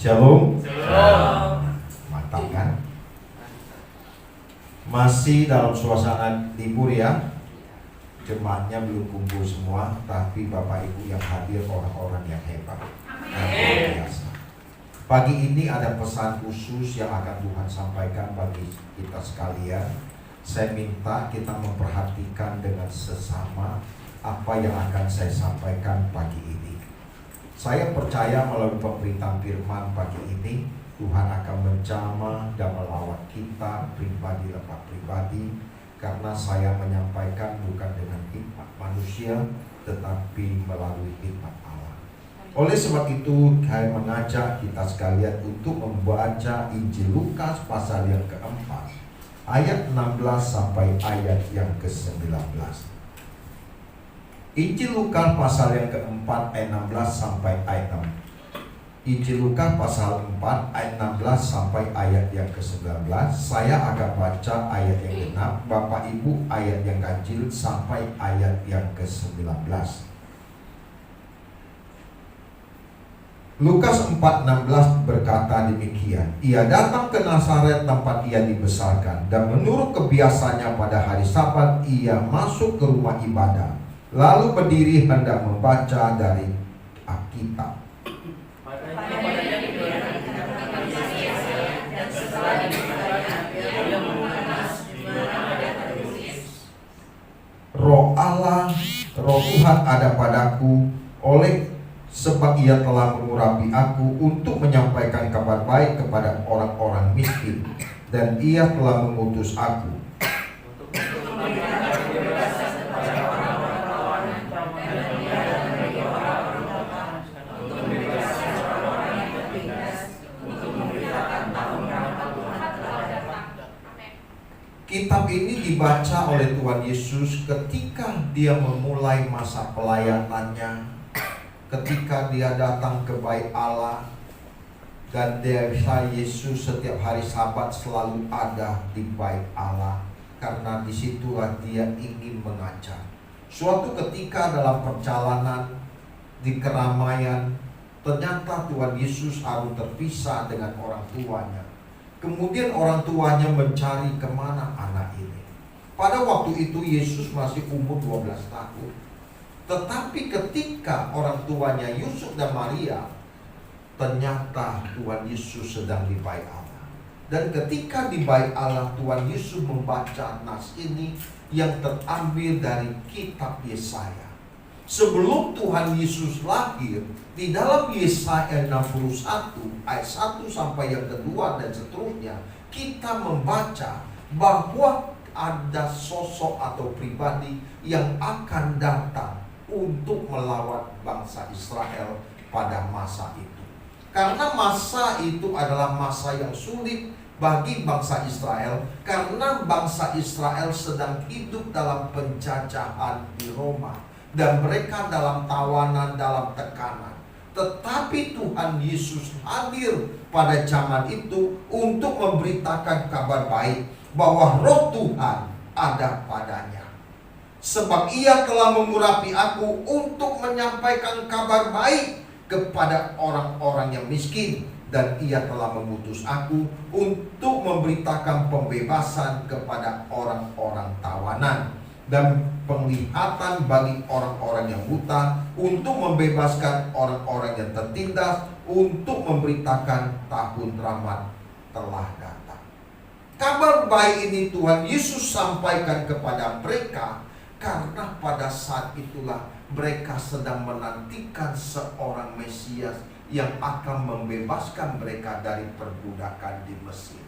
Shalom. Shalom. Mantap kan? Masih dalam suasana libur ya. Jemaatnya belum kumpul semua, tapi Bapak Ibu yang hadir orang-orang yang hebat. Yang biasa. Pagi ini ada pesan khusus yang akan Tuhan sampaikan bagi kita sekalian. Saya minta kita memperhatikan dengan sesama apa yang akan saya sampaikan pagi ini. Saya percaya melalui pemberitaan firman pagi ini Tuhan akan menjamah dan melawat kita pribadi lepas pribadi, karena saya menyampaikan bukan dengan hikmat manusia tetapi melalui hikmat Allah. Oleh sebab itu saya mengajak kita sekalian untuk membaca Injil Lukas pasal yang keempat ayat 16 sampai ayat yang ke-19. Injil Lukas pasal yang keempat ayat 16 sampai ayat 6. Injil Lukas pasal 4 ayat 16 sampai ayat yang ke-19. Saya akan baca ayat yang genap, Bapak Ibu ayat yang ganjil sampai ayat yang ke-19. Lukas 4:16 berkata demikian. Ia datang ke Nazaret tempat ia dibesarkan, dan menurut kebiasaannya pada hari Sabat ia masuk ke rumah ibadah, lalu berdiri hendak membaca dari Alkitab. Roh Allah, Roh Tuhan ada padaku, oleh sebab ia telah mengurapi aku untuk menyampaikan kabar baik kepada orang-orang miskin, dan ia telah mengutus aku Kitab ini dibaca oleh Tuhan Yesus ketika dia memulai masa pelayanannya, ketika dia datang ke bait Allah, dan desa Yesus setiap hari Sabat selalu ada di bait Allah, karena disitulah dia ingin mengajar. Suatu ketika dalam perjalanan di keramaian, ternyata Tuhan Yesus harus terpisah dengan orang tuanya. Kemudian orang tuanya mencari kemana anak ini. Pada waktu itu Yesus masih umur 12 tahun. Tetapi ketika orang tuanya Yusuf dan Maria, ternyata Tuhan Yesus sedang di bait Allah. Dan ketika di bait Allah, Tuhan Yesus membaca nas ini yang terambil dari kitab Yesaya. Sebelum Tuhan Yesus lahir, di dalam Yesaya 61 ayat 1 sampai yang kedua dan seterusnya, kita membaca bahwa ada sosok atau pribadi yang akan datang untuk melawat bangsa Israel pada masa itu. Karena masa itu adalah masa yang sulit bagi bangsa Israel, karena bangsa Israel sedang hidup dalam penjajahan di Roma, dan mereka dalam tawanan, dalam tekanan. Tetapi Tuhan Yesus hadir pada zaman itu untuk memberitakan kabar baik bahwa Roh Tuhan ada padanya. Sebab ia telah mengurapi aku untuk menyampaikan kabar baik kepada orang-orang yang miskin, dan ia telah mengutus aku untuk memberitakan pembebasan kepada orang-orang tawanan, dan penglihatan bagi orang-orang yang buta, untuk membebaskan orang-orang yang tertindas, untuk memberitakan tahun rahmat telah datang. Kabar baik ini Tuhan Yesus sampaikan kepada mereka, karena pada saat itulah mereka sedang menantikan seorang Mesias yang akan membebaskan mereka dari perbudakan di Mesir.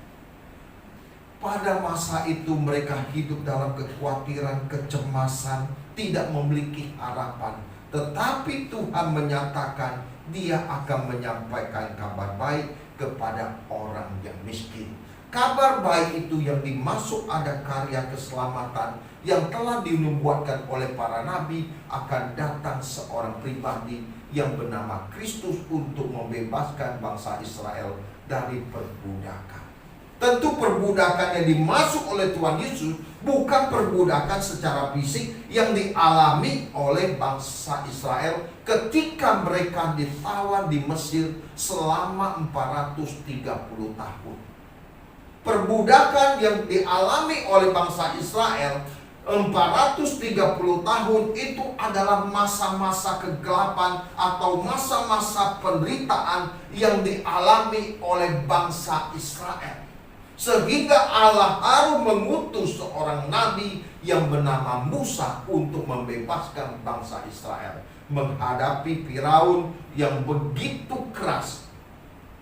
Pada masa itu mereka hidup dalam kekhawatiran, kecemasan, tidak memiliki harapan. Tetapi Tuhan menyatakan dia akan menyampaikan kabar baik kepada orang yang miskin. Kabar baik itu yang dimaksud ada karya keselamatan yang telah dinubuatkan oleh para nabi, akan datang seorang pribadi yang bernama Kristus untuk membebaskan bangsa Israel dari perbudakan. Tentu perbudakan yang dimasuk oleh Tuhan Yesus bukan perbudakan secara fisik yang dialami oleh bangsa Israel ketika mereka ditawan di Mesir selama 430 tahun. Perbudakan yang dialami oleh bangsa Israel 430 tahun itu adalah masa-masa kegelapan atau masa-masa penderitaan yang dialami oleh bangsa Israel. Sehingga Allah harus mengutus seorang nabi yang bernama Musa untuk membebaskan bangsa Israel menghadapi Firaun yang begitu keras,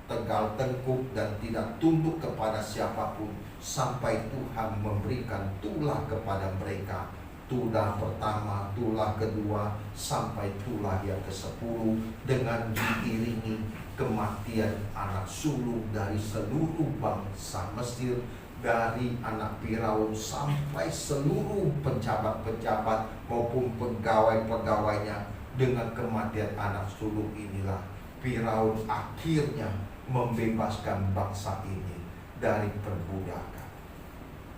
tegal tengkuk dan tidak tunduk kepada siapapun, sampai Tuhan memberikan tulah kepada mereka. Tulah pertama, tulah kedua, sampai tulah yang ke-10, dengan diiringi kematian anak sulung dari seluruh bangsa Mesir, dari anak Firaun sampai seluruh pejabat-pejabat maupun pegawai-pegawainya. Dengan kematian anak sulung inilah Firaun akhirnya membebaskan bangsa ini dari perbudakan.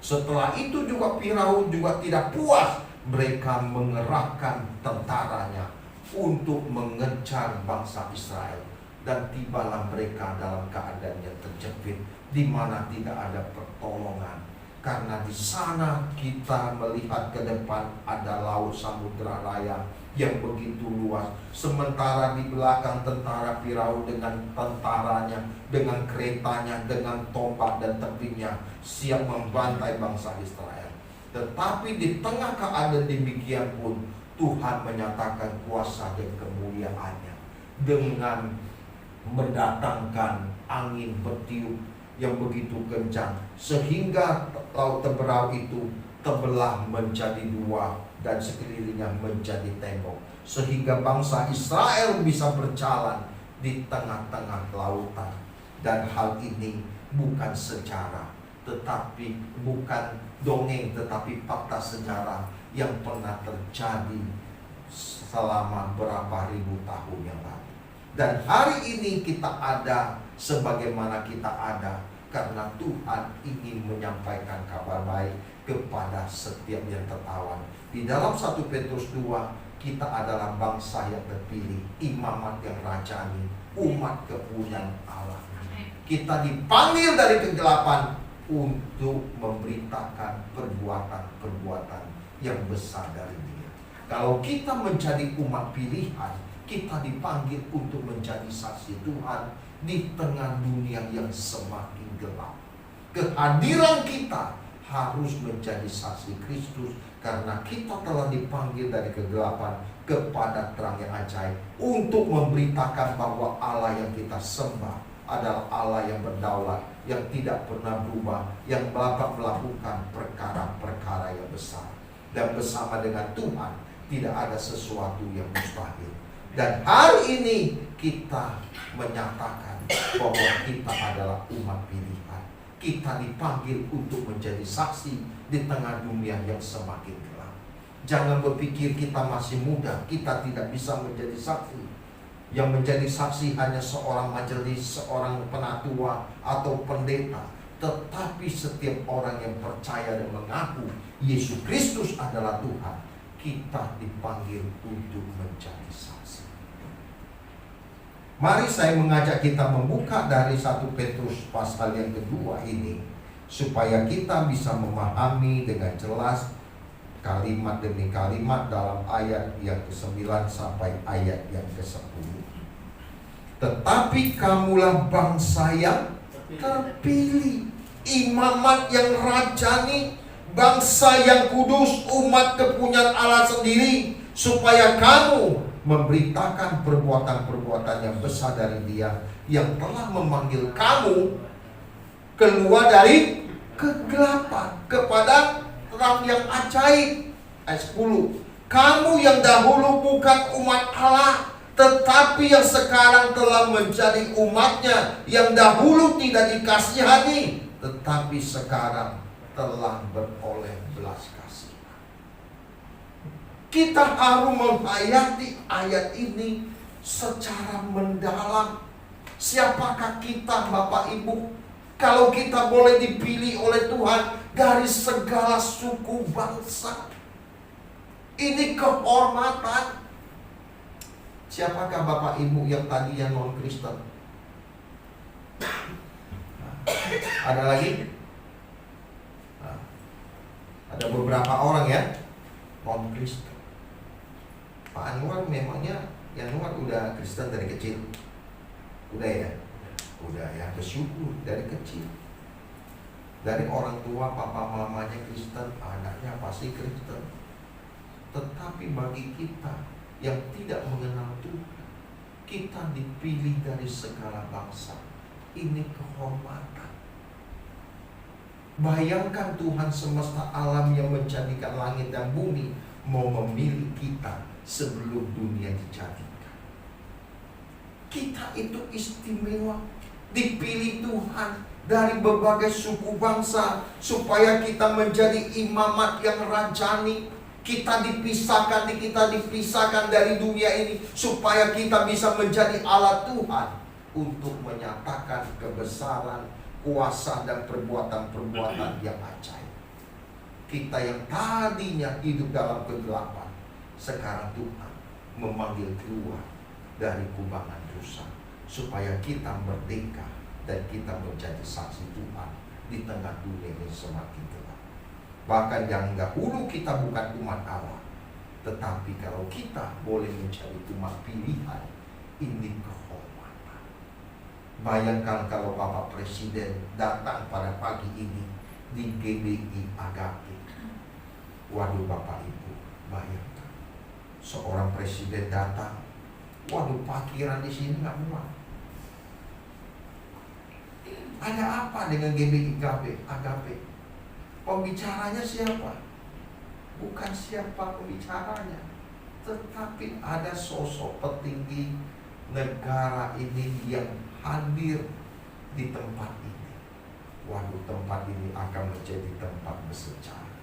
Setelah itu juga Firaun juga tidak puas, mereka mengerahkan tentaranya untuk mengejar bangsa Israel. Dan tibalah mereka dalam keadaan yang terjepit, di mana tidak ada pertolongan. Karena di sana kita melihat ke depan ada laut Samudra Raya yang begitu luas. Sementara di belakang tentara Firaun dengan tentaranya, dengan keretanya, dengan tombak dan tebingnya siap membantai bangsa Israel. Tetapi di tengah keadaan demikian pun Tuhan menyatakan kuasa dan kemuliaannya dengan mendatangkan angin bertiup yang begitu kencang, sehingga laut Teberau itu terbelah menjadi dua dan sekelilingnya menjadi tembok, sehingga bangsa Israel bisa berjalan di tengah-tengah lautan. Dan hal ini bukan sejarah, tetapi bukan dongeng, tetapi fakta sejarah yang pernah terjadi selama berapa ribu tahun yang lalu. Dan hari ini kita ada sebagaimana kita ada karena Tuhan ingin menyampaikan kabar baik kepada setiap yang tertawan. Di dalam 1 Petrus 2, kita adalah bangsa yang terpilih, imamat yang rajani, umat kepunyaan Allah. Kita dipanggil dari kegelapan untuk memberitakan perbuatan-perbuatan yang besar dari Dia. Kalau kita menjadi umat pilihan, kita dipanggil untuk menjadi saksi Tuhan di tengah dunia yang semakin gelap. Kehadiran kita harus menjadi saksi Kristus, karena kita telah dipanggil dari kegelapan kepada terang yang ajaib, untuk memberitakan bahwa Allah yang kita sembah adalah Allah yang berdaulat, yang tidak pernah berubah, yang dapat melakukan perkara-perkara yang besar. Dan bersama dengan Tuhan tidak ada sesuatu yang mustahil. Dan hari ini kita menyatakan bahwa kita adalah umat pilihan. Kita dipanggil untuk menjadi saksi di tengah dunia yang semakin gelap. Jangan berpikir kita masih muda, kita tidak bisa menjadi saksi. Yang menjadi saksi hanya seorang majelis, seorang penatua atau pendeta. Tetapi setiap orang yang percaya dan mengaku Yesus Kristus adalah Tuhan, kita dipanggil untuk menjadi saksi. Mari saya mengajak kita membuka dari 1 Petrus pasal yang kedua ini, supaya kita bisa memahami dengan jelas kalimat demi kalimat dalam ayat yang ke-9 sampai ayat yang ke-10. Tetapi kamulah bangsa yang terpilih, imamat yang rajani, bangsa yang kudus, umat kepunyaan Allah sendiri, supaya kamu memberitakan perbuatan-perbuatan yang besar dari Dia yang telah memanggil kamu keluar dari kegelapan kepada terang yang ajaib. Ayat 10. Kamu yang dahulu bukan umat Allah, tetapi yang sekarang telah menjadi umatnya, yang dahulu tidak dikasihani, tetapi sekarang telah beroleh belas kasih. Kita harus menghayati ayat ini secara mendalam. Siapakah kita, Bapak Ibu? Kalau kita boleh dipilih oleh Tuhan dari segala suku bangsa, ini kehormatan. Siapakah Bapak Ibu yang tadinya non-Kristen? Ada lagi? Ada beberapa orang ya non-Kristen. Pak Anwar memangnya, Anwar udah Kristen dari kecil? Udah ya? Udah ya, bersyukur dari kecil. Dari orang tua, papa mamanya Kristen, anaknya pasti Kristen. Tetapi bagi kita yang tidak mengenal Tuhan, kita dipilih dari segala bangsa. Ini kehormatan. Bayangkan Tuhan semesta alam yang menjadikan langit dan bumi mau memilih kita sebelum dunia dijadikan. Kita itu istimewa, dipilih Tuhan dari berbagai suku bangsa supaya kita menjadi imamat yang rajani. Kita dipisahkan dari dunia ini supaya kita bisa menjadi alat Tuhan untuk menyatakan kebesaran, kuasa dan perbuatan-perbuatan yang ajaib. Kita yang tadinya hidup dalam kegelapan, sekarang Tuhan memanggil keluar dari kubangan dosa supaya kita merdeka dan kita menjadi saksi Tuhan di tengah dunia yang semakin gelap. Bahkan yang dahulu kita bukan umat Allah, tetapi kalau kita boleh menjadi umat pilihan, ini kehormatan. Bayangkan kalau Bapak Presiden datang pada pagi ini di GBI Agape. Waduh Bapak Ibu, bayangkan seorang presiden datang. Waduh, parkiran di sini nggak muat. Ada apa dengan GBI Agape? Pembicaranya siapa? Bukan siapa pembicaranya, tetapi ada sosok petinggi negara ini yang hadir di tempat ini. Waduh, tempat ini akan menjadi tempat bersejarah.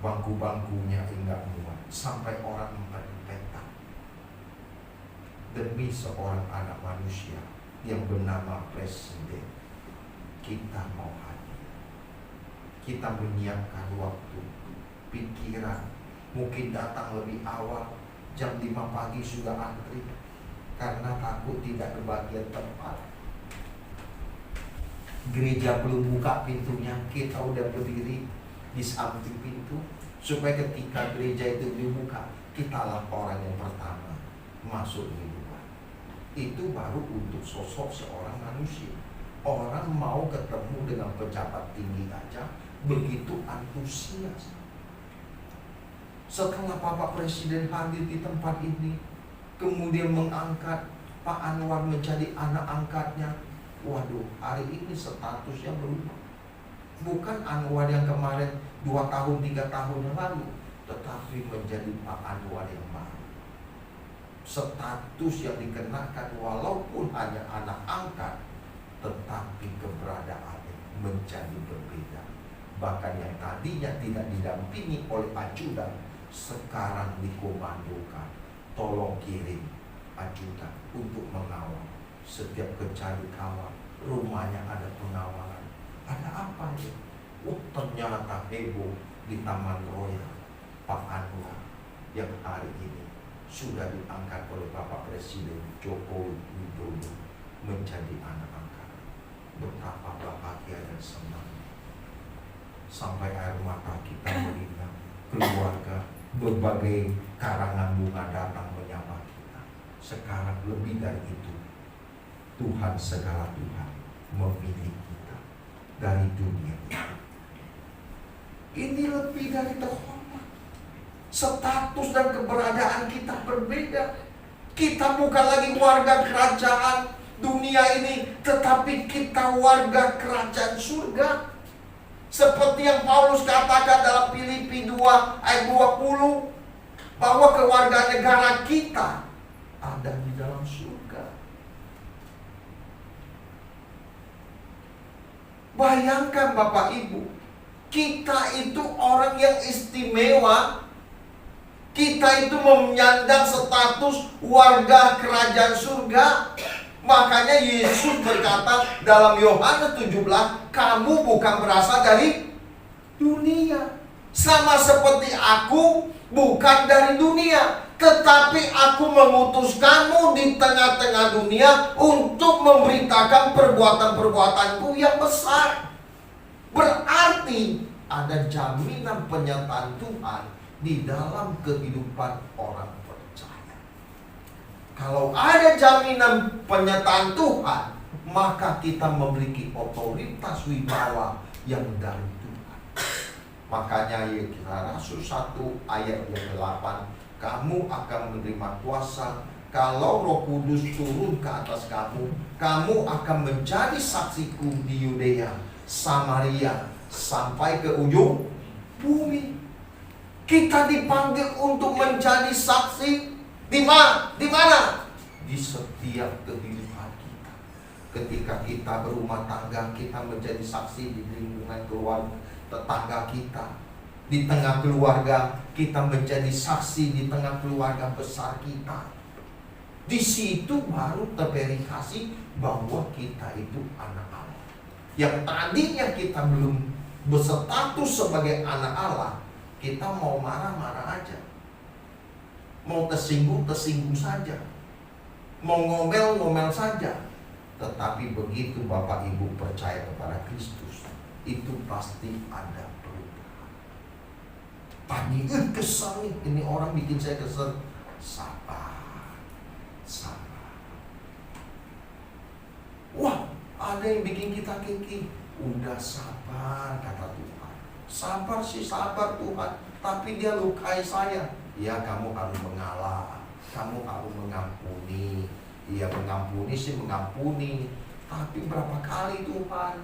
Bangku-bangkunya enggak muat, sampai orang empet-empetan demi seorang anak manusia yang bernama Presiden. Kita mau hadir. Kita menyiapkan waktu, pikiran, mungkin datang lebih awal, jam 5 pagi sudah antri, karena takut tidak kebagian tempat. Gereja belum buka pintunya, kita udah berdiri di samping pintu, supaya ketika gereja itu dibuka, kitalah orang yang pertama masuk di luar. Itu baru untuk sosok seorang manusia. Orang mau ketemu dengan pejabat tinggi aja begitu antusias. Setelah Bapak Presiden hadir di tempat ini, kemudian mengangkat Pak Anwar menjadi anak angkatnya. Waduh, hari ini statusnya berubah. Bukan Anwar yang kemarin 2 tahun, 3 tahun yang lalu, tetapi menjadi Pak Anwar yang baru. Status yang dikenakan walaupun hanya anak angkat, tetapi keberadaannya menjadi berbeda. Bahkan yang tadinya tidak didampingi oleh ajudan, sekarang dikomandokan. Tolong kirim ajudan untuk mengawal. Setiap kecuali kawal, rumahnya ada pengawalan. Ada apa ya? Oh, ternyata heboh di Taman Royal. Pak Anwar yang hari ini sudah diangkat oleh Bapak Presiden Joko Widodo menjadi anak angkat. Betapa bahagia dan senang. Sampai air mata kita merinang. Keluarga, berbagai karangan bunga datang menyapa kita. Sekarang lebih dari itu, Tuhan segala Tuhan memilih kita dari dunia ini. Ini lebih dari terhormat. Status dan keberadaan kita berbeda. Kita bukan lagi warga kerajaan dunia ini, tetapi kita warga kerajaan surga. Seperti yang Paulus katakan dalam Filipi 2 ayat 20, bahwa kewarganegara kita ada di dalam surga. Bayangkan Bapak Ibu, kita itu orang yang istimewa. Kita itu menyandang status warga kerajaan surga. Makanya Yesus berkata dalam Yohanes 17, kamu bukan berasal dari dunia. Sama seperti aku bukan dari dunia, tetapi aku mengutus kamu di tengah-tengah dunia untuk memberitakan perbuatan-perbuatanku yang besar. Berarti ada jaminan penyertaan Tuhan di dalam kehidupan orang percaya. Kalau ada jaminan penyertaan Tuhan, maka kita memiliki otoritas wibawa yang dari Tuhan. Makanya Kisah Rasul 1 ayat yang 8, kamu akan menerima kuasa kalau Roh Kudus turun ke atas kamu. Kamu akan menjadi saksiku di Yudea, Samaria, sampai ke ujung bumi. Kita dipanggil untuk menjadi saksi di mana? Di mana? Di setiap kehidupan kita. Ketika kita berumah tangga, kita menjadi saksi di lingkungan keluarga tetangga kita. Di tengah keluarga, kita menjadi saksi di tengah keluarga besar kita. Di situ baru terverifikasi bahwa kita itu anak Allah. Yang tadinya kita belum berstatus sebagai anak Allah, kita mau marah-marah aja, mau tersinggung saja, mau ngomel saja. Tetapi begitu Bapak Ibu percaya kepada Kristus, itu pasti ada perubahan. Tadi kesel nih, ini orang bikin saya kesel. Sabar. Wah, ada yang bikin kita kiki. Udah sabar, kata Tuhan. Sabar sih, sabar Tuhan, tapi dia lukai saya. Ya, kamu harus mengalah, kamu harus mengampuni. Iya, mengampuni sih mengampuni, tapi berapa kali Tuhan?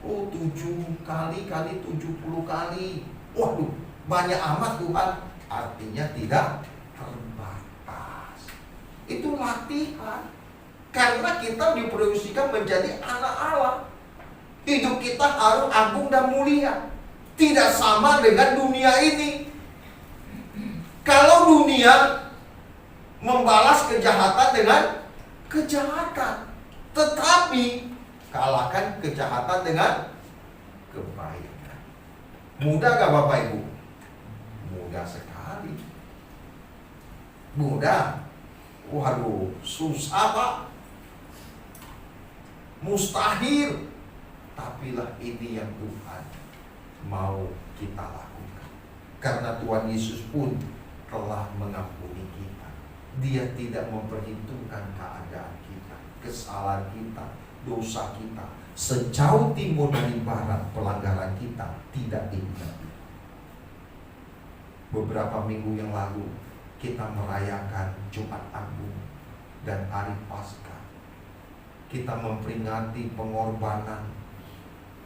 Oh, 7 kali 70 kali. Waduh, banyak amat Tuhan. Artinya tidak terbatas. Itu latihan. Karena kita diproduksikan menjadi anak Allah. Hidup kita harus agung dan mulia. Tidak sama dengan dunia ini. Kalau dunia membalas kejahatan dengan kejahatan, tetapi kalahkan kejahatan dengan kebaikan. Mudah gak Bapak Ibu? Mudah sekali. Mudah. Waduh, susah Pak. Mustahil. Tapi lah ini yang Tuhan mau kita lakukan. Karena Tuhan Yesus pun telah mengampuni kita. Dia tidak memperhitungkan keadaan kita, kesalahan kita, dosa kita. Sejauh timur dari barat, pelanggaran kita tidak diingat. Beberapa minggu yang lalu kita merayakan Jumat Agung dan Hari Paskah. Kita memperingati pengorbanan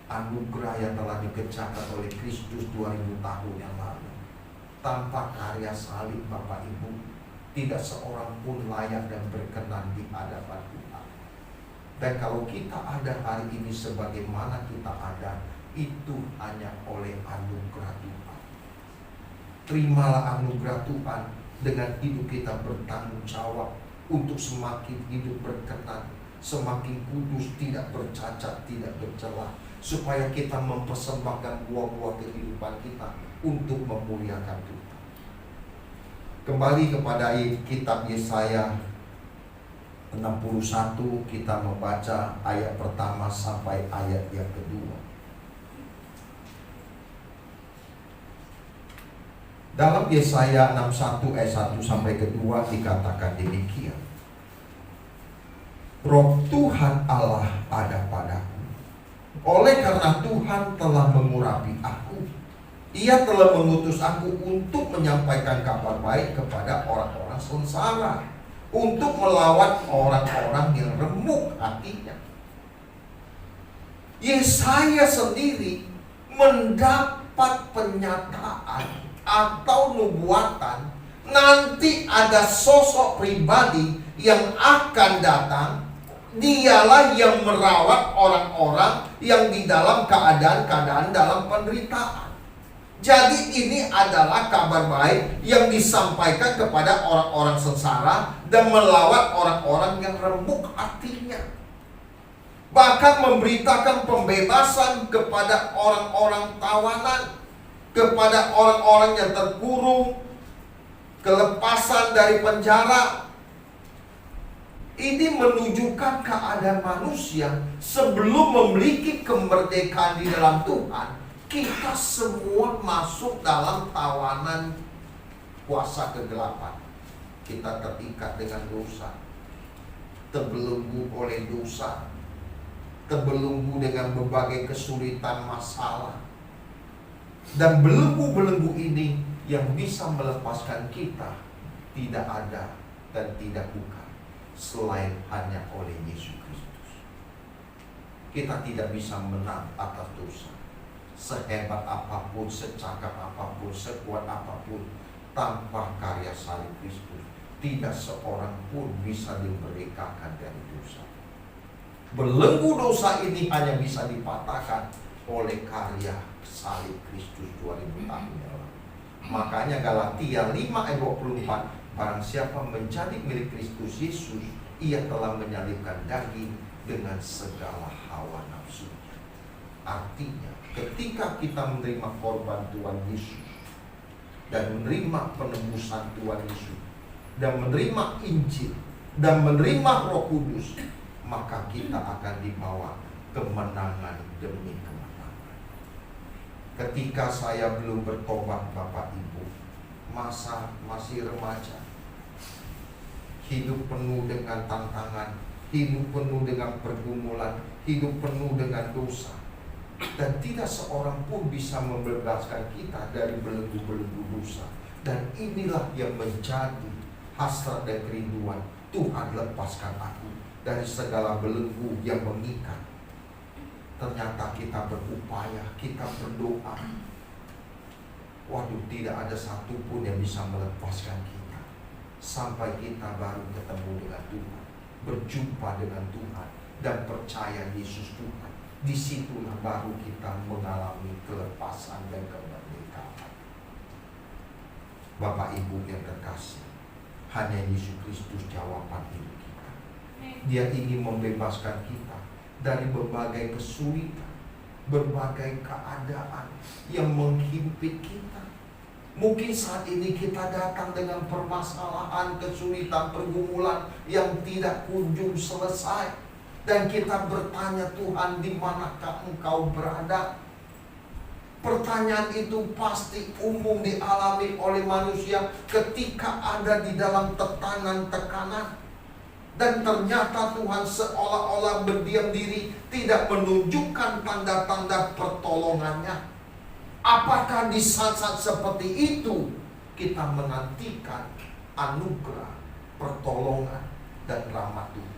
anugerah yang telah dikerjakan oleh Kristus 2000 tahun yang lalu. Tanpa karya salib Bapak Ibu, tidak seorang pun layak dan berkenan di hadapan Tuhan. Dan kalau kita ada hari ini sebagaimana kita ada, itu hanya oleh anugerah Tuhan. Terimalah anugerah Tuhan dengan hidup kita bertanggung jawab untuk semakin hidup berkenan, semakin kudus, tidak bercacat, tidak bercela, supaya kita mempersembahkan buah-buah kehidupan kita untuk memuliakan Tuhan. Kembali kepada kitab Yesaya 61, kita membaca ayat pertama sampai ayat yang kedua. Dalam Yesaya 61 ayat 1 sampai kedua dikatakan demikian. Roh Tuhan Allah ada padaku, oleh karena Tuhan telah mengurapi aku. Ia telah mengutus aku untuk menyampaikan kabar baik kepada orang-orang sengsara, untuk melawan orang-orang yang remuk hatinya. Yesaya sendiri mendapat penyataan atau nubuatan nanti ada sosok pribadi yang akan datang. Dialah yang merawat orang-orang yang di dalam keadaan dalam penderitaan. Jadi ini adalah kabar baik yang disampaikan kepada orang-orang sengsara dan melawan orang-orang yang remuk hatinya. Bahkan memberitakan pembebasan kepada orang-orang tawanan, kepada orang-orang yang terkurung, kelepasan dari penjara. Ini menunjukkan keadaan manusia sebelum memiliki kemerdekaan di dalam Tuhan. Kita semua masuk dalam tawanan kuasa kegelapan. Kita terikat dengan dosa, terbelenggu oleh dosa, terbelenggu dengan berbagai kesulitan masalah. Dan belenggu-belenggu ini yang bisa melepaskan kita tidak ada dan tidak bukan selain hanya oleh Yesus Kristus. Kita tidak bisa menang atas dosa. Sehebat apapun, secakap apapun, sekuat apapun, tanpa karya salib Kristus, tidak seorang pun bisa dimerdekakan dari dosa. Belenggu dosa ini hanya bisa dipatahkan oleh karya salib Kristus 2000 tahun yang lalu. Makanya Galatia 5 ayat 24, barang siapa menjadi milik Kristus Yesus, ia telah menyalibkan daging dengan segala hawa nafsunya. Artinya, ketika kita menerima korban Tuhan Yesus dan menerima penebusan Tuhan Yesus dan menerima Injil dan menerima Roh Kudus, maka kita akan dibawa kemenangan demi kemenangan. Ketika saya belum bertobat, Bapak Ibu, masih remaja, hidup penuh dengan tantangan, hidup penuh dengan pergumulan, hidup penuh dengan dosa, dan tidak seorang pun bisa membebaskan kita dari belenggu-belenggu dosa. Dan inilah yang menjadi hasrat dan kerinduan. Tuhan, lepaskan aku dari segala belenggu yang mengikat. Ternyata kita berupaya, kita berdoa, waduh, tidak ada satupun yang bisa melepaskan kita. Sampai kita baru ketemu dengan Tuhan, berjumpa dengan Tuhan, dan percaya Yesus Tuhan. Disitulah baru kita mengalami kelepasan dan kemerdekaan. Bapak Ibu yang terkasih, hanya Yesus Kristus jawaban hidup kita. Dia ingin membebaskan kita dari berbagai kesulitan, berbagai keadaan yang menghimpit kita. Mungkin saat ini kita datang dengan permasalahan, kesulitan, pergumulan yang tidak kunjung selesai. Dan kita bertanya, Tuhan, di manakah Engkau berada? Pertanyaan itu pasti umum dialami oleh manusia ketika ada di dalam tekanan. Dan ternyata Tuhan seolah-olah berdiam diri, tidak menunjukkan tanda-tanda pertolongannya. Apakah di saat-saat seperti itu kita menantikan anugerah, pertolongan, dan rahmat Tuhan?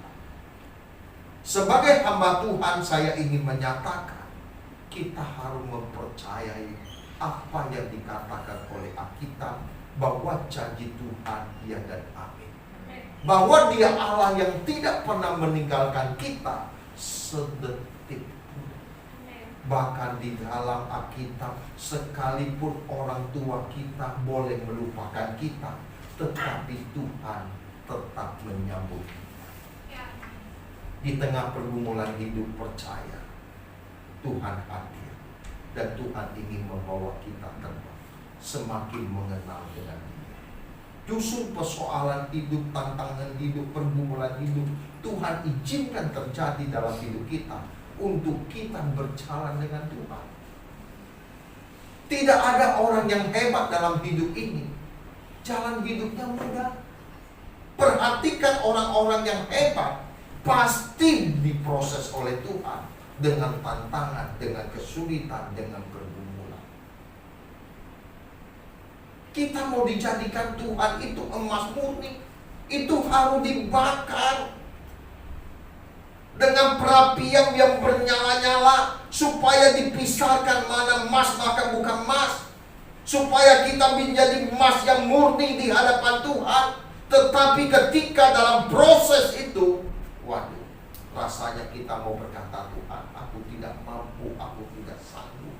Sebagai hamba Tuhan, saya ingin menyatakan kita harus mempercayai apa yang dikatakan oleh Alkitab, bahwa janji Tuhan ya dan amin. Bahwa Dia Allah yang tidak pernah meninggalkan kita sedetik. Bahkan di dalam Alkitab, sekalipun orang tua kita boleh melupakan kita, tetapi Tuhan tetap menyambut kita. Di tengah pergumulan hidup, percaya Tuhan hadir, dan Tuhan ingin membawa kita terbang, semakin mengenal dengan Dia. Justru persoalan hidup, tantangan hidup, pergumulan hidup, Tuhan izinkan terjadi dalam hidup kita untuk kita berjalan dengan Tuhan. Tidak ada orang yang hebat dalam hidup ini, jalan hidupnya mudah. Perhatikan orang-orang yang hebat, pasti diproses oleh Tuhan dengan tantangan, dengan kesulitan, dengan pergumulan. Kita mau dijadikan Tuhan itu emas murni, itu harus dibakar dengan perapian yang bernyala-nyala, supaya dipisahkan mana emas maka bukan emas, supaya kita menjadi emas yang murni di hadapan Tuhan. Tetapi ketika dalam proses itu, waduh, rasanya kita mau berkata, Tuhan, aku tidak mampu, aku tidak sanggup.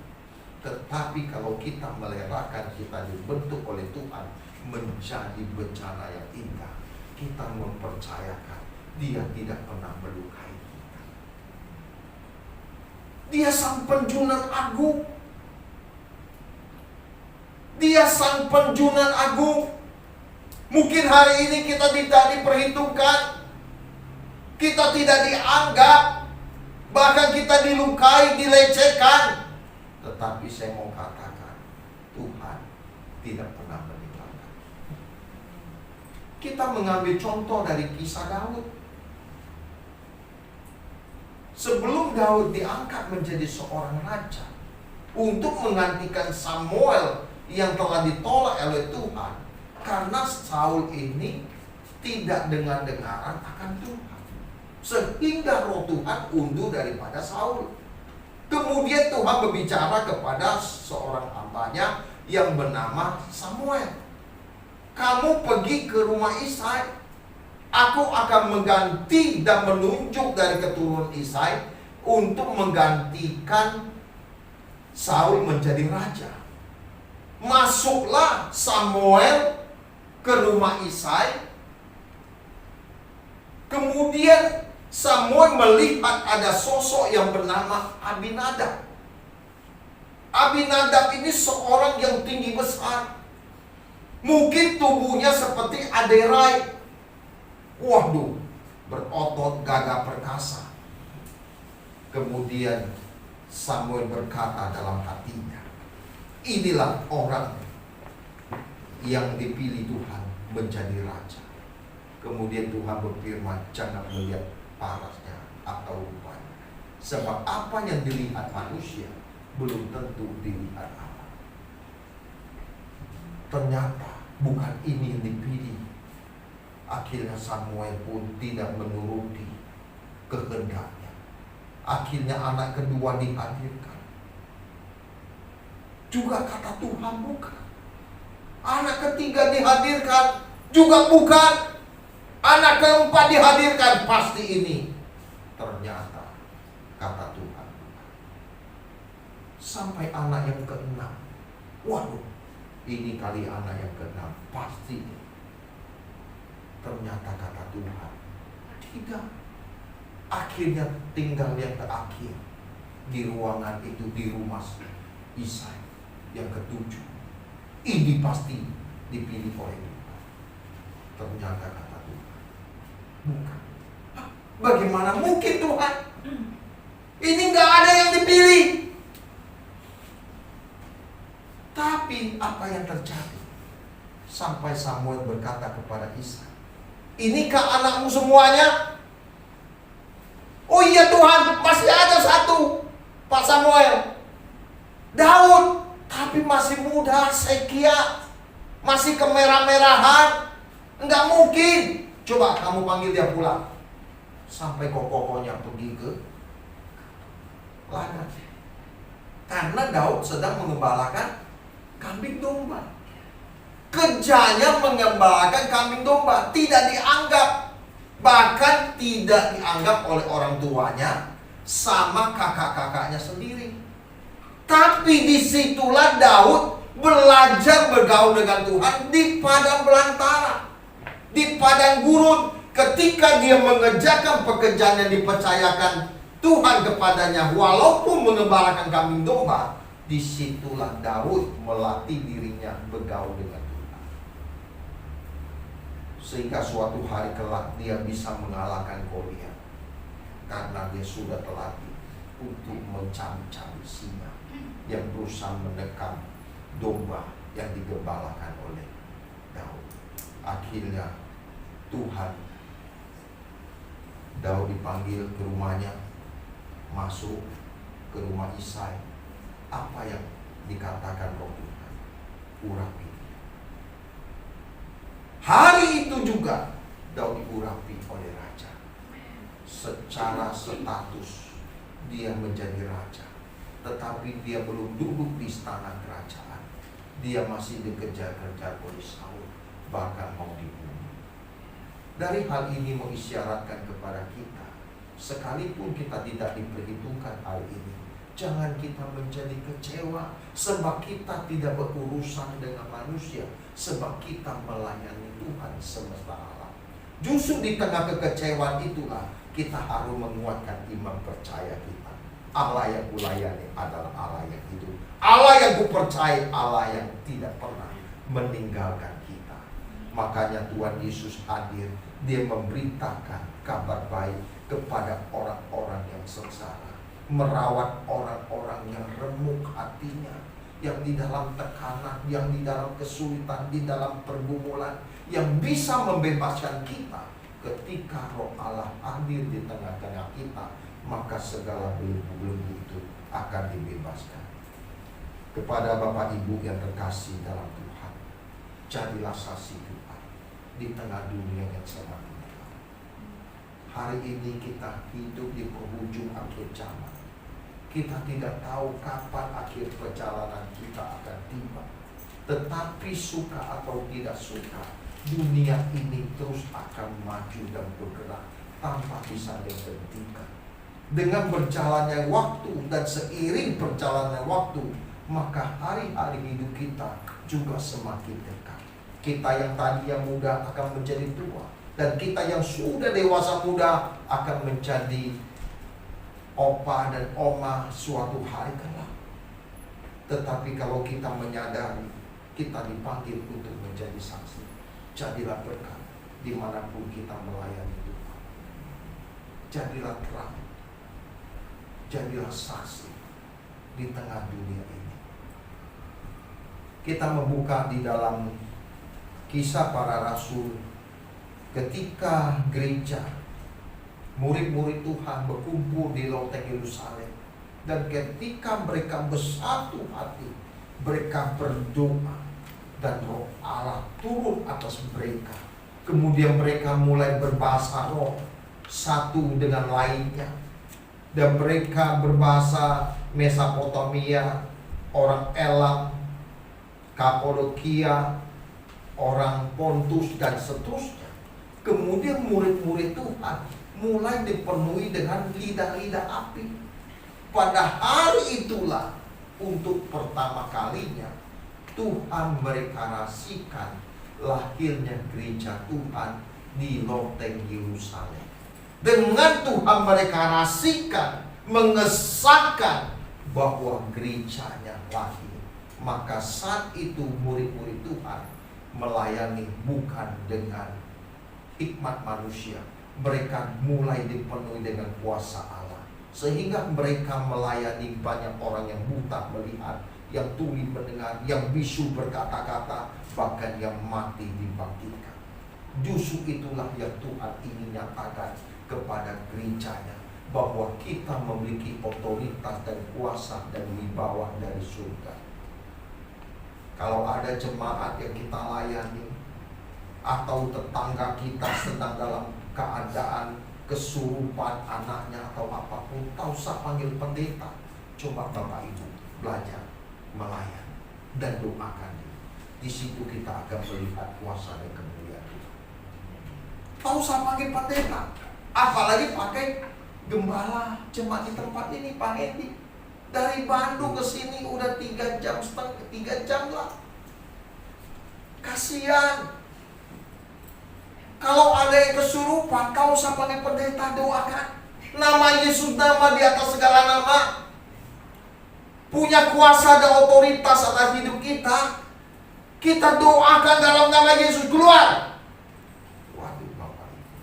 Tetapi kalau kita melerakan, kita dibentuk oleh Tuhan menjadi bencana yang indah. kita mempercayakan Dia tidak pernah melukai kita. Dia Sang Penjunan Agung. Dia Sang Penjunan Agung. Mungkin hari ini kita tidak diperhitungkan, kita tidak dianggap, bahkan kita dilukai, dilecehkan. Tetapi saya mau katakan, Tuhan tidak pernah meninggalkan. Kita mengambil contoh dari kisah Daud. Sebelum Daud diangkat menjadi seorang raja untuk menggantikan Samuel yang telah ditolak oleh Tuhan, karena Saul ini tidak dengar-dengaran akan Tuhan, sehingga roh Tuhan undur daripada Saul. Kemudian Tuhan berbicara kepada seorang hambanya yang bernama Samuel. Kamu pergi ke rumah Isai, aku akan mengganti dan menunjuk dari keturunan Isai untuk menggantikan Saul menjadi raja. Masuklah Samuel ke rumah Isai. Kemudian Samuel melihat ada sosok yang bernama Abinadab. Abinadab ini seorang yang tinggi besar. Mungkin tubuhnya seperti Aderai. Waduh, berotot, gagah perkasa. Kemudian Samuel berkata dalam hatinya, inilah orang yang dipilih Tuhan menjadi raja. Kemudian Tuhan berfirman, jangan melihat parasnya atau rupanya, sebab apa yang dilihat manusia belum tentu dilihat Allah. Ternyata bukan ini yang dipilih. Akhirnya Samuel pun tidak menuruti kehendaknya. Akhirnya anak kedua dihadirkan. Juga kata Tuhan bukan. Anak ketiga dihadirkan, juga bukan. Anak keempat dihadirkan, pasti ini. Ternyata kata Tuhan bukan. Sampai anak yang keenam. Waduh, ini kali anak yang keenam, pasti. Ternyata kata Tuhan tidak. Akhirnya tinggal yang terakhir di ruangan itu, di rumah Isai yang ketujuh. Ini pasti dipilih oleh Tuhan. Ternyata kata Tuhan bukan. Bagaimana mungkin Tuhan? Ini gak ada yang dipilih. Tapi apa yang terjadi? Sampai Samuel berkata kepada Isai, inikah anakmu semuanya? Oh iya Tuhan, masih ada satu, Pak Samuel, Daud, tapi masih muda, sekia, masih kemerah-merahan, enggak mungkin. Coba kamu panggil dia pulang. Sampai kokohnya pergi ke ladang. Karena Daud sedang mengembalakan kambing domba. Kerjanya mengembalakan kambing domba, tidak dianggap, bahkan tidak dianggap oleh orang tuanya sama kakak-kakaknya sendiri. Tapi disitulah Daud belajar bergaul dengan Tuhan di padang belantara, di padang gurun. Ketika dia mengerjakan pekerjaan yang dipercayakan Tuhan kepadanya, walaupun mengembalakan kambing domba, disitulah Daud melatih dirinya bergaul dengan Tuhan. Sehingga suatu hari kelak dia bisa mengalahkan Goliat, karena dia sudah terlatih untuk mencari-cari singa yang berusaha menekan domba yang digembalakan oleh Daud. Akhirnya Daud dipanggil ke rumahnya, masuk ke rumah Isai. Apa yang dikatakan roh Tuhan? Urapi. Hari itu juga Daud diurapi oleh raja. Secara status dia menjadi raja, tetapi dia belum duduk di istana kerajaan. Dia masih dikejar-kejar oleh Saul, bahkan mau dibunuh. Dari hal ini mengisyaratkan kepada kita, sekalipun kita tidak diperhitungkan hal ini, jangan kita menjadi kecewa, sebab kita tidak berurusan dengan manusia, sebab kita melayani Tuhan semesta alam. Justru di tengah kekecewaan itulah kita harus menguatkan iman percaya kita. Allah yang kulayani adalah Allah yang hidup. Allah yang kupercaya, Allah yang tidak pernah meninggalkan kita. Makanya Tuhan Yesus hadir. Dia memberitakan kabar baik kepada orang-orang yang sengsara, merawat orang-orang yang remuk hatinya, yang di dalam tekanan, yang di dalam kesulitan, di dalam pergumulan, yang bisa membebaskan kita. Ketika Roh Allah hadir di tengah-tengah kita, maka segala belenggu-belenggu itu akan dibebaskan. Kepada Bapak Ibu yang terkasih dalam Tuhan, jadilah saksi kita di tengah dunia yang semakin gelap. Hari ini kita hidup di penghujung akhir zaman. Kita tidak tahu kapan akhir perjalanan kita akan tiba. Tetapi suka atau tidak suka, dunia ini terus akan maju dan bergerak tanpa bisa dihentikan. Dengan berjalannya waktu dan seiring berjalannya waktu, maka hari-hari hidup kita juga semakin dekat. Kita yang tadi yang muda akan menjadi tua, dan kita yang sudah dewasa muda akan menjadi opa dan oma suatu hari kelak. Tetapi kalau kita menyadari kita dipanggil untuk menjadi saksi, jadilah berkat dimanapun kita melayani Tuhan. Jadilah terang, jadilah saksi di tengah dunia ini. Kita membuka di dalam Kisah Para Rasul ketika gereja, murid-murid Tuhan berkumpul di loteng Yerusalem. Dan ketika mereka bersatu hati, mereka berdoa, dan Roh Allah turun atas mereka. Kemudian mereka mulai berbahasa roh satu dengan lainnya. Dan mereka berbahasa Mesopotamia, orang Elam, Kapadokia, orang Pontus, dan seterusnya. Kemudian murid-murid Tuhan mulai dipenuhi dengan lidah-lidah api. Pada hari itulah untuk pertama kalinya Tuhan merekreasikan lahirnya gereja Tuhan di loteng Yerusalem. Dengan Tuhan merekreasikan, mengesahkan bahwa gerejanya lahir, maka saat itu murid-murid Tuhan melayani bukan dengan hikmat manusia. Mereka mulai dipenuhi dengan kuasa Allah, sehingga mereka melayani banyak orang yang buta melihat, yang tuli mendengar, yang bisu berkata-kata, bahkan yang mati dibangkitkan. Justru itulah yang Tuhan ingin nyatakan kepada gerejanya, bahwa kita memiliki otoritas dan kuasa dan wibawa dari surga. Kalau ada jemaat yang kita layani, atau tetangga kita sedang dalam keadaan kesurupan anaknya atau apapun, tak usah panggil pendeta. Coba Bapak Ibu belajar melayani dan doakan dia. Di situ kita akan melihat kuasa dan kemuliaan Tuhan. Tak usah panggil pendeta, apalagi pakai gembala. Jemaat di tempat ini Pak Edi dari Bandung ke sini udah 3 jam lah. Kasihan. Kalau ada yang kesurupan, kau usah panggil pendeta, doakan. Nama Yesus, nama di atas segala nama, punya kuasa dan otoritas atas hidup kita. Kita doakan dalam nama Yesus, keluar. Waduh Bapak Ibu,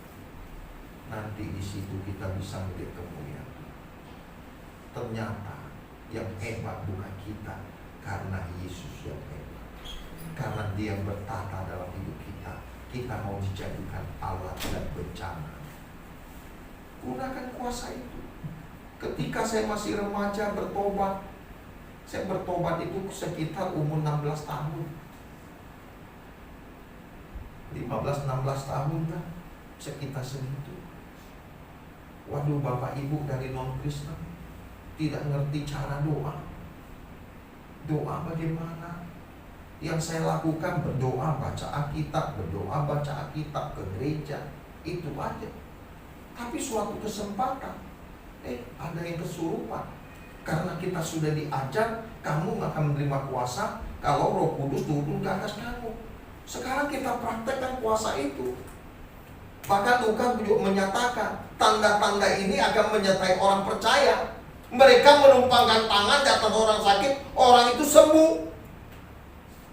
nanti di situ kita bisa melihat kemuliaan. Ternyata yang hebat bukan kita, karena Yesus yang hebat. Karena Dia bertata dalam hidup kita. Kita mau dijadikan alat dan bencana. Gunakan kuasa itu. Ketika saya masih remaja bertobat, saya bertobat itu sekitar umur 16 tahun. 15-16 tahun lah, sekitar segitu. Waduh Bapak Ibu dari non-Kristen tidak ngerti cara doa. Doa bagaimana? Yang saya lakukan berdoa, baca Alkitab, berdoa, baca Alkitab, ke gereja, itu aja. Tapi suatu kesempatan, ada yang kesurupan. Karena kita sudah diajar, kamu gak akan menerima kuasa kalau Roh Kudus turun ke atas kamu. Sekarang kita praktekkan kuasa itu. Bahkan Lukas juga menyatakan tanda-tanda ini akan menyertai orang percaya. Mereka menumpangkan tangan di atas orang sakit, orang itu sembuh.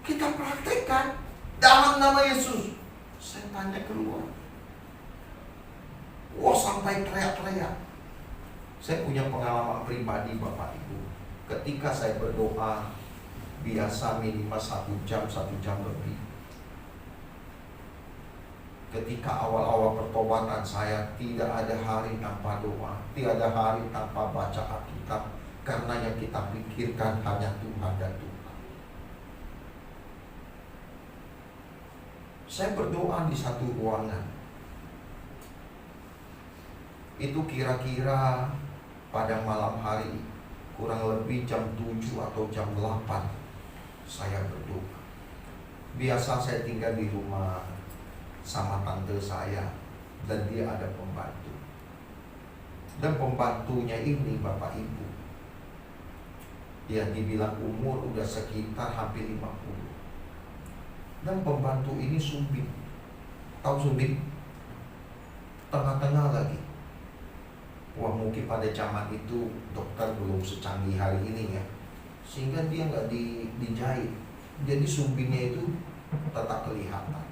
Kita praktekkan dalam nama Yesus. Setannya keluar. Wah, sampai teriak-teriak. Saya punya pengalaman pribadi Bapak Ibu. Ketika saya berdoa, biasa minimal 1 jam lebih. Ketika awal-awal pertobatan saya, tidak ada hari tanpa doa, tidak ada hari tanpa baca Alkitab, karena yang kita pikirkan hanya Tuhan dan Tuhan. Saya berdoa di satu ruangan. Itu kira-kira pada malam hari, kurang lebih jam 7 atau jam 8 saya berdoa. Biasa saya tinggal di rumah sama tante saya, dan dia ada pembantu. Dan pembantunya ini Bapak Ibu, ya dibilang umur udah sekitar hampir 50. Dan pembantu ini sumbing. Tahu sumbing? Tengah-tengah lagi. Wah, mungkin pada zaman itu dokter belum secanggih hari ini ya, sehingga dia nggak dijahit. Jadi sumbingnya itu tetap kelihatan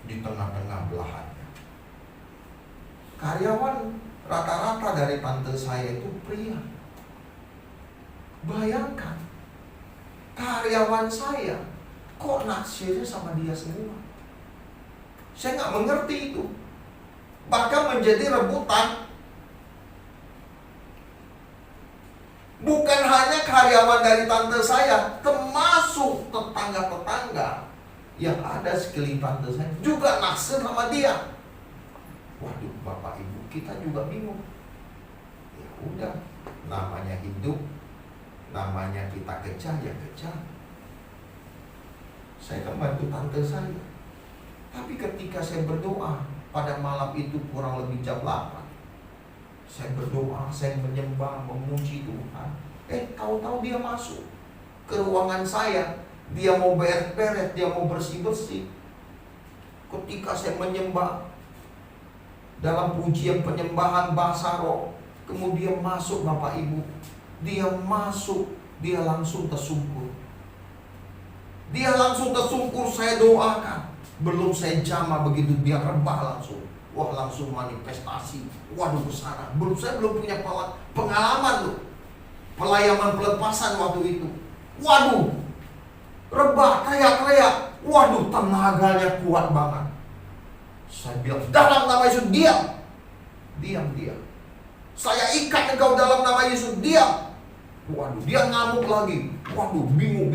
di tengah-tengah belahannya. Karyawan rata-rata dari tante saya itu pria. Bayangkan, karyawan saya kok naksirnya sama dia semua. Saya nggak mengerti itu. Bahkan menjadi rebutan. Bukan hanya karyawan dari tante saya, termasuk tetangga-tetangga yang ada sekeliling tante saya juga naksir sama dia. Waduh, Bapak Ibu, kita juga bingung. Ya udah, namanya hidup, namanya kita kejar ya kejar. Saya kan bantu tante saya. Tapi ketika saya berdoa pada malam itu kurang lebih jam 8, saya berdoa, saya menyembah, memuji Tuhan. Tahu-tahu dia masuk ke ruangan saya. Dia mau beres-beres, dia mau bersih-bersih. Ketika saya menyembah dalam pujian penyembahan bahasa roh, kemudian masuk Bapak Ibu. Dia masuk, dia langsung tersungkur. Dia langsung tersungkur, saya doakan. Belum saya jamah begitu, dia rebah langsung. Wah, langsung manifestasi. Waduh, besar. Saya belum punya pengalaman loh. Pelayanan pelepasan waktu itu. Waduh, rebah, teriak-teriak. Waduh, tenaganya kuat banget. Saya bilang, dalam nama Yesus, diam. Diam. Saya ikat engkau dalam nama Yesus, diam. Waduh, dia ngamuk lagi. Waduh, bingung.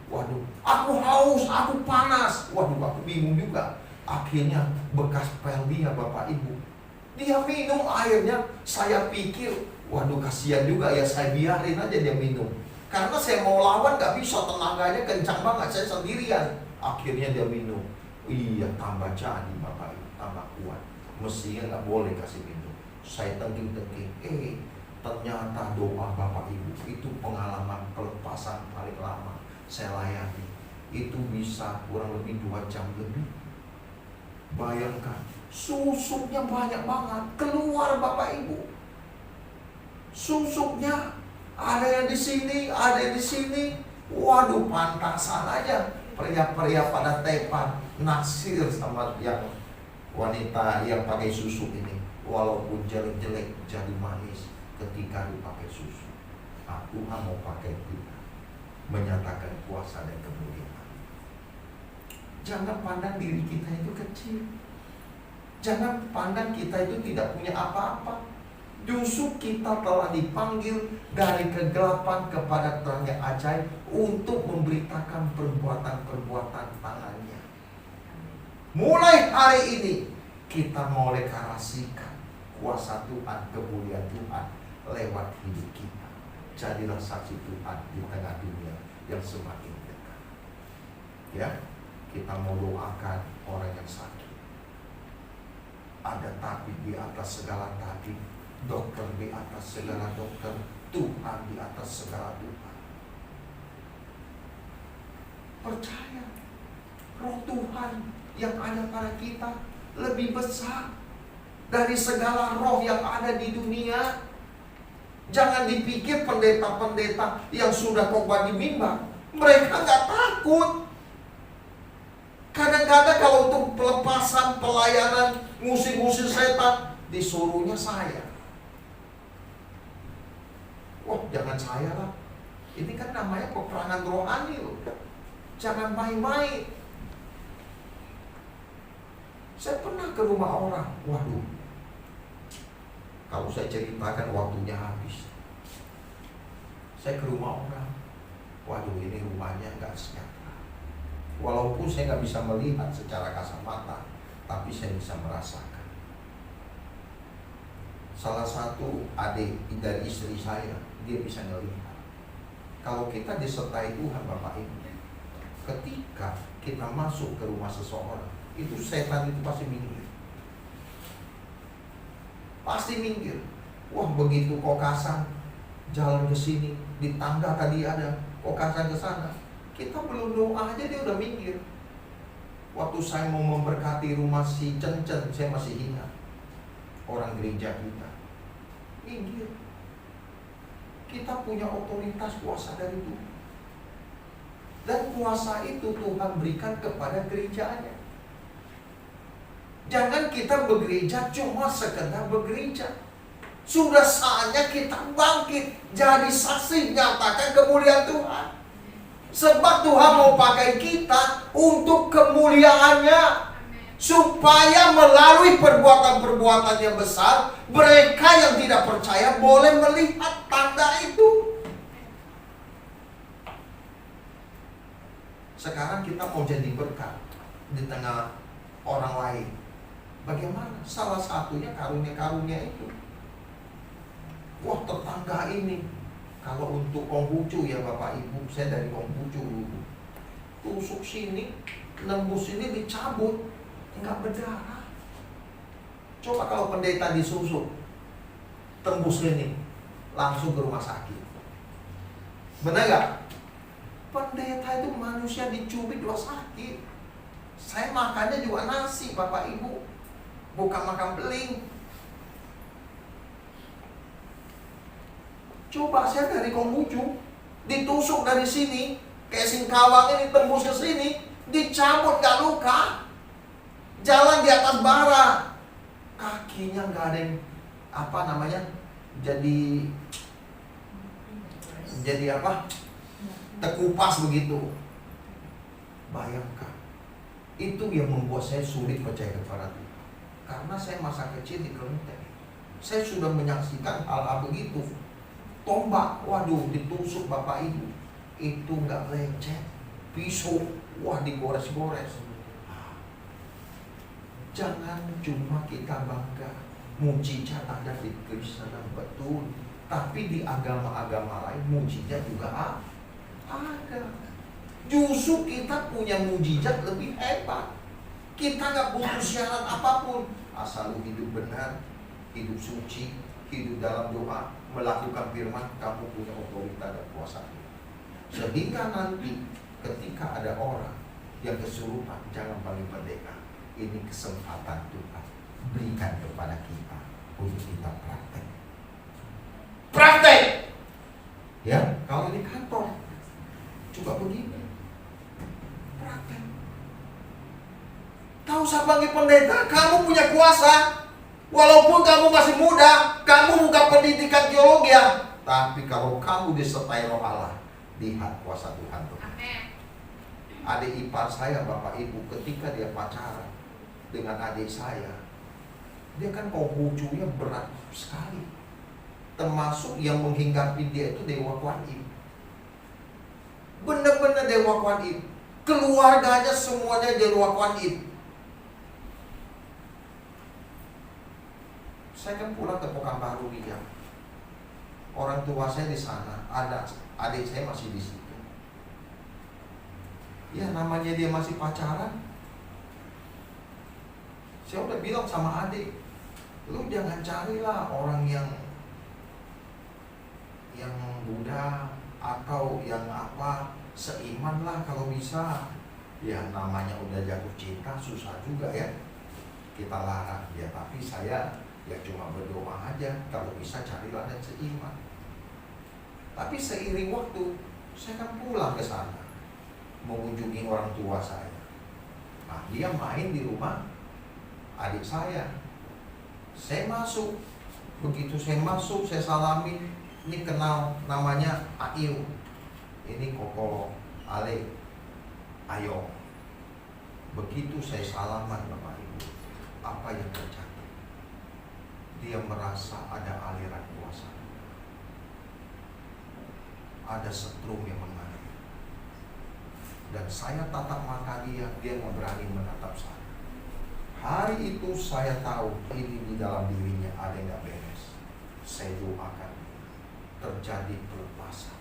Waduh, aku haus, aku panas. Waduh, aku bingung juga. Akhirnya bekas pel dia Bapak Ibu. Dia minum airnya, saya pikir, waduh kasihan juga ya, saya biarin aja dia minum. Karena saya mau lawan gak bisa, tenaganya kencang banget, saya sendirian. Akhirnya dia minum. Iya, tambah jadi Bapak Ibu, tambah kuat. Mestinya gak boleh kasih minum. Saya tengking-tengking. Ternyata doa Bapak Ibu itu pengalaman pelepasan paling lama saya layani. Itu bisa kurang lebih 2 jam lebih. Bayangkan, susuknya banyak banget keluar Bapak Ibu. Susuknya ada yang di sini, ada yang di sini. Waduh, pantasan aja pria-pria pada tepan naksir sama yang wanita yang pakai susu ini. Walaupun jelek-jelek jadi manis ketika dipakai susu. Tuhan mau pakai kita menyatakan kuasa dan kemuliaan. Jangan pandang diri kita itu kecil. Jangan pandang kita itu tidak punya apa-apa. Justru kita telah dipanggil dari kegelapan kepada terang yang ajaib untuk memberitakan perbuatan-perbuatan tangannya. Mulai hari ini kita mau deklarasikan kuasa Tuhan, kemuliaan Tuhan lewat hidup kita. Jadilah saksi Tuhan di tengah dunia yang semakin dekat. Ya, kita mau doakan orang yang sakit. Ada tabib di atas segala tabib, dokter di atas segala dokter, Tuhan di atas segala Tuhan. Percaya Roh Tuhan yang ada pada kita lebih besar dari segala roh yang ada di dunia. Jangan dipikir pendeta-pendeta yang sudah khotbah di mimbar, mereka nggak takut. Kadang-kadang kalau untuk pelepasan, pelayanan, ngusir-ngusir setan, disuruhnya saya. Wah, jangan saya lah. Ini kan namanya peperangan rohani loh. Jangan main-main. Saya pernah ke rumah orang. Waduh, kalau saya ceritakan waktunya habis. Saya ke rumah orang. Waduh, ini rumahnya nggak sejahtera. Walaupun saya nggak bisa melihat secara kasat mata, tapi saya bisa merasakan. Salah satu adik dari istri saya, dia bisa melihat. Kalau kita disertai Tuhan Bapak Ibu, ketika kita masuk ke rumah seseorang, itu setan itu pasti minggir. Pasti minggir. Wah, begitu kokasan jalan ke sini, di tangga tadi ada kokasan ke sana, kita belum doa aja dia udah minggir. Waktu saya mau memberkati rumah si Cencen, saya masih ingat, orang gereja kita minggir. Kita punya otoritas kuasa dari Tuhan, dan kuasa itu Tuhan berikan kepada gerejanya. Jangan kita bergereja cuma sekedar bergereja. Sudah saatnya kita bangkit, jadi saksi, nyatakan kemuliaan Tuhan. Sebab Tuhan mau pakai kita untuk kemuliaannya, supaya melalui perbuatan-perbuatan yang besar, mereka yang tidak percaya boleh melihat tanda itu. Sekarang kita mau jadi berkat di tengah orang lain. Bagaimana? Salah satunya karunia-karunia itu. Wah, tetangga ini, kalau untuk Konghucu ya Bapak Ibu, saya dari Konghucu dulu, tusuk sini, nembus ini dicabut, enggak berdarah. Coba kalau pendeta disusuk, tembus ini, langsung ke rumah sakit. Benar gak? Pendeta itu manusia dicubit dua sakit. Saya makannya juga nasi Bapak Ibu, bukan makan beling. Coba saya dari Konghucu, ditusuk dari sini, kayak Singkawang ini tembus ke sini, dicabut gak luka. Jalan di atas bara, kakinya gak ada yang jadi apa? Terkupas begitu. Bayangkan, itu yang membuat saya sulit percaya kepada Tuhan. Karena saya masa kecil di Kelenteng, saya sudah menyaksikan hal-hal begitu. Tombak, waduh, ditusuk Bapak Ibu, itu nggak lecet. Pisau, wah, digores-gores. Jangan cuma kita bangga mujizat ada di Kristen, betul, tapi di agama-agama lain mujizat juga ada. Justru kita punya mujizat lebih hebat. Kita nggak butuh syarat apapun, asal lu hidup benar, hidup suci, hidup dalam doa, melakukan firman, kamu punya otoritas dan kuasa. Sehingga nanti ketika ada orang yang kesurupan, jangan panggil pendeta. Ini kesempatan Tuhan berikan kepada kita untuk kita praktek. Praktek! Ya, kalau di kantor juga begini. Praktek. Tahu usah panggil pendeta, kamu punya kuasa. Walaupun kamu masih muda, kamu bukan pendidikan teologi, tapi kalau kamu disertai Roh Allah, lihat kuasa Tuhan. Adik ipar saya Bapak Ibu, ketika dia pacaran dengan adik saya, dia kan Konghucunya berat sekali. Termasuk yang menghinggapi dia itu Dewa Kuan Im. Benar-benar Dewa Kuan Im. Keluarganya semuanya Dewa Kuan Im. Saya kan pulang ke Pekanbaru Riau. Orang tua saya di sana, ada adik saya masih di situ. Ya, namanya dia masih pacaran. Saya udah bilang sama adik, lu jangan carilah orang yang Buddha atau yang apa, seiman lah kalau bisa. Ya, namanya udah jatuh cinta susah juga ya. kita larang dia, tapi saya ya cuma berdoa aja, kalau bisa carilah dan seiman. Tapi seiring waktu saya kan pulang ke sana mengunjungi orang tua saya. Nah, dia main di rumah adik saya. Saya masuk. Begitu saya masuk, saya salamin. Ini kenal, namanya Ayu. Ini Koko Ale. Ayo. Begitu saya salaman Bapak Ibu, apa yang terjadi? Dia merasa ada aliran kuasa, ada setrum yang mengalir. Dan saya tatap mata dia nggak berani menatap saya. Hari itu saya tahu ini di dalam dirinya ada yang nggak beres. Saya doakan terjadi pelepasan.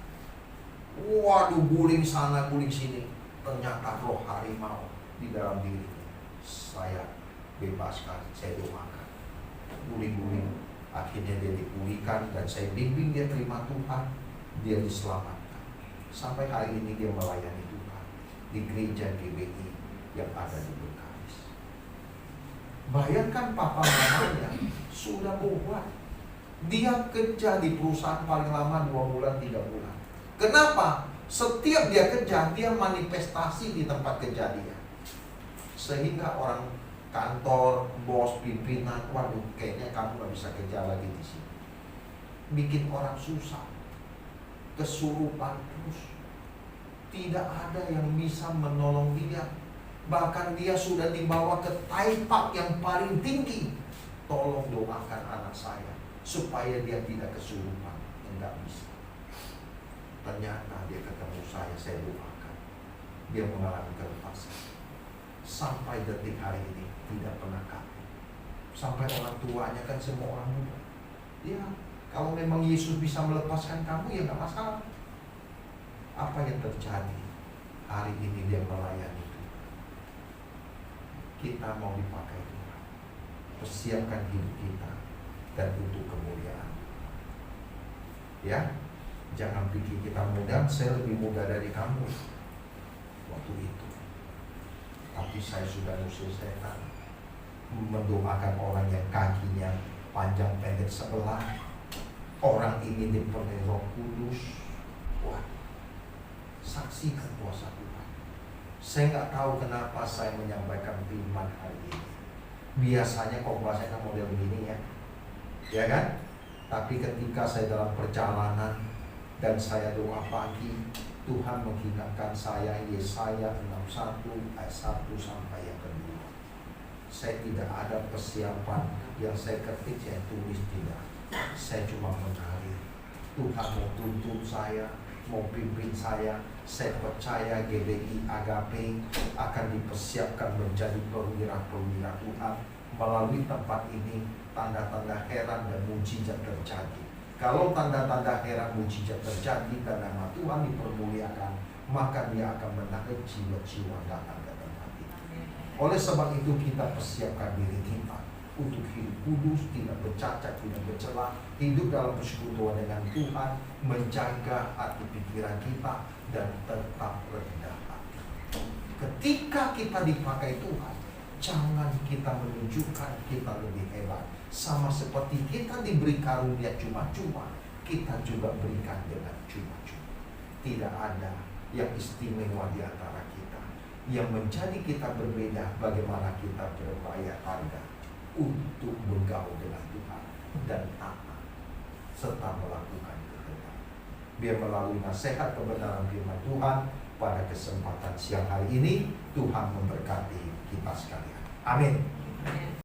Waduh, guling sana guling sini, ternyata roh harimau di dalam dirinya. Saya bebaskan, saya doakan, guling-guling. Akhirnya dia dipulihkan dan saya bimbing dia terima Tuhan, dia diselamatkan. Sampai hari ini dia melayani Tuhan di gereja GBI yang ada di Bengkalis. Bayangkan papa mamanya sudah buat, dia kerja di perusahaan paling lama 2 bulan 3 bulan. Kenapa? Setiap dia kerja, dia manifestasi di tempat kerja dia. Sehingga orang kantor, bos, pimpinan, waduh kayaknya kamu gak bisa kerja lagi di sini. Bikin orang susah, kesurupan terus. Tidak ada yang bisa menolong dia. Bahkan dia sudah dibawa ke taipak yang paling tinggi. Tolong doakan anak saya supaya dia tidak kesurupan. Enggak bisa. Ternyata dia ketemu saya doakan. Dia mengalami kelepasan. Sampai detik hari ini tidak pernah kapok. Sampai orang tuanya kan semua orang muda. Ya, kalau memang Yesus bisa melepaskan kamu ya gak masalah. Apa yang terjadi? Hari ini dia melayani Tuhan. Kita mau dipakai Tuhan. Persiapkan hidup kita dan untuk kemuliaan. Ya, jangan pikir kita muda, saya lebih muda dari kamu waktu itu. Tapi saya sudah usir setan, mendoakan orang yang kakinya panjang pendek sebelah. Orang ini dipenuhi Roh Kudus. Wah, saksikan kuasa Tuhan. Saya nggak tahu kenapa saya menyampaikan firman hari ini. Biasanya kok bahasanya model begini ya kan? Tapi ketika saya dalam perjalanan dan saya doa pagi, Tuhan mengingatkan saya Yesaya 61 ayat 1 sampai yang kedua. Saya tidak ada persiapan yang saya ketik, saya tulis, tidak. Saya cuma mengalir. Tuhan mau tuntun saya, mau pimpin saya percaya GBI Agape akan dipersiapkan menjadi perwira-perwira Tuhan. Melalui tempat ini tanda-tanda heran dan mujizat terjadi. Kalau tanda-tanda heran mujizat terjadi dan nama Tuhan dipermuliakan, maka dia akan menarik jiwa-jiwa datang ke tempat itu. Oleh sebab itu kita persiapkan diri kita untuk hidup kudus, tidak bercacat, tidak bercela, hidup dalam persekutuan dengan Tuhan, menjaga hati pikiran kita dan tetap rendah hati. Ketika kita dipakai Tuhan, jangan kita menunjukkan kita lebih hebat. Sama seperti kita diberi karunia cuma-cuma, kita juga berikan dengan cuma-cuma. Tidak ada yang istimewa di antara kita. Yang menjadi kita berbeda, bagaimana kita berbayar harga untuk bergaul dengan Tuhan dan taat serta melakukan kebenaran. Biar melalui nasihat kebenaran firman Tuhan pada kesempatan siang hari ini, Tuhan memberkati kita sekalian. Amin.